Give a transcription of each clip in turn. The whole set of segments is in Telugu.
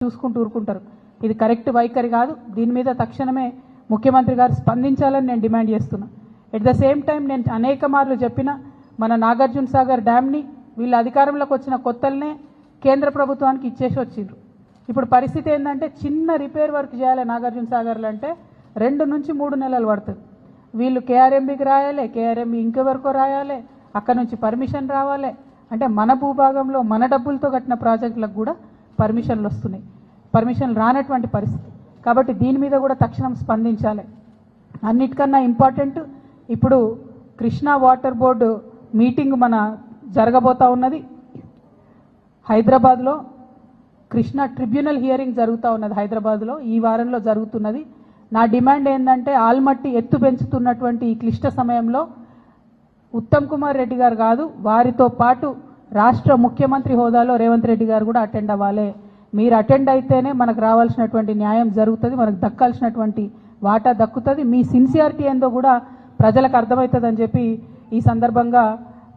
చూసుకుంటూ ఊరుకుంటారు. ఇది కరెక్ట్ వైఖరి కాదు. దీని మీద తక్షణమే ముఖ్యమంత్రి గారు స్పందించాలని నేను డిమాండ్ చేస్తున్నా. ఎట్ ద సేమ్ టైం నేను అనేక మార్లు చెప్పిన మన నాగార్జున సాగర్ డ్యామ్ని వీళ్ళ అధికారంలోకి వచ్చిన కొత్తలనే కేంద్ర ప్రభుత్వానికి ఇచ్చేసి వచ్చిండ్రు. ఇప్పుడు పరిస్థితి ఏంటంటే చిన్న రిపేర్ వర్క్ చేయాలి నాగార్జున సాగర్లో అంటే 2 నుంచి 3 నెలలు పడుతుంది. వీళ్ళు కేఆర్ఎంబీకి రాయాలి, కేఆర్ఎంబీ ఇంకెవరికో రాయాలి, అక్కడ నుంచి పర్మిషన్ రావాలి. అంటే మన భూభాగంలో మన డబ్బులతో కట్టిన ప్రాజెక్టులకు కూడా పర్మిషన్లు వస్తున్నాయి. పర్మిషన్లు రానటువంటి పరిస్థితి. కాబట్టి దీని మీద కూడా తక్షణం స్పందించాలి. అన్నిటికన్నా ఇంపార్టెంట్ ఇప్పుడు కృష్ణా వాటర్ బోర్డు మీటింగ్ మన జరగబోతా ఉన్నది హైదరాబాద్లో. కృష్ణా ట్రిబ్యునల్ హియరింగ్ జరుగుతూ ఉన్నది హైదరాబాద్లో, ఈ వారంలో జరుగుతున్నది. నా డిమాండ్ ఏంటంటే ఆల్మట్టి ఎత్తు పెంచుతున్నటువంటి ఈ క్లిష్ట సమయంలో ఉత్తమ్ కుమార్ రెడ్డి గారు కాదు, వారితో పాటు రాష్ట్ర ముఖ్యమంత్రి హోదాలో రేవంత్ రెడ్డి గారు కూడా అటెండ్ అవ్వాలి. మీరు అటెండ్ అయితేనే మనకు రావాల్సినటువంటి న్యాయం జరుగుతుంది, మనకు దక్కాల్సినటువంటి వాటా దక్కుతుంది. మీ సిన్సియారిటీ ఏందో కూడా ప్రజలకు అర్థమవుతుందని చెప్పి ఈ సందర్భంగా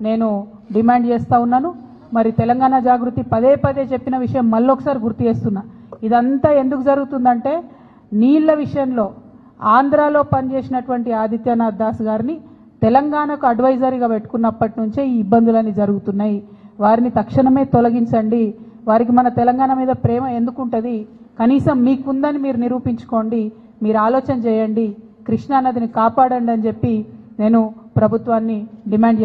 నేను డిమాండ్ చేస్తూ ఉన్నాను. మరి తెలంగాణ జాగృతి పదే పదే చెప్పిన విషయం మళ్ళొకసారి గుర్తు చేస్తున్నా. ఇదంతా ఎందుకు జరుగుతుందంటే నీళ్ల విషయంలో ఆంధ్రాలో పనిచేసినటువంటి ఆదిత్యనాథ్ దాస్ గారిని తెలంగాణకు అడ్వైజరీగా పెట్టుకున్నప్పటి నుంచే ఈ ఇబ్బందులన్నీ జరుగుతున్నాయి. వారిని తక్షణమే తొలగించండి. వారికి మన తెలంగాణ మీద ప్రేమ ఎందుకుంటుంది? కనీసం మీకుందని మీరు నిరూపించుకోండి, మీరు ఆలోచన చేయండి, కృష్ణానదిని కాపాడండి అని చెప్పి నేను ప్రభుత్వాన్ని డిమాండ్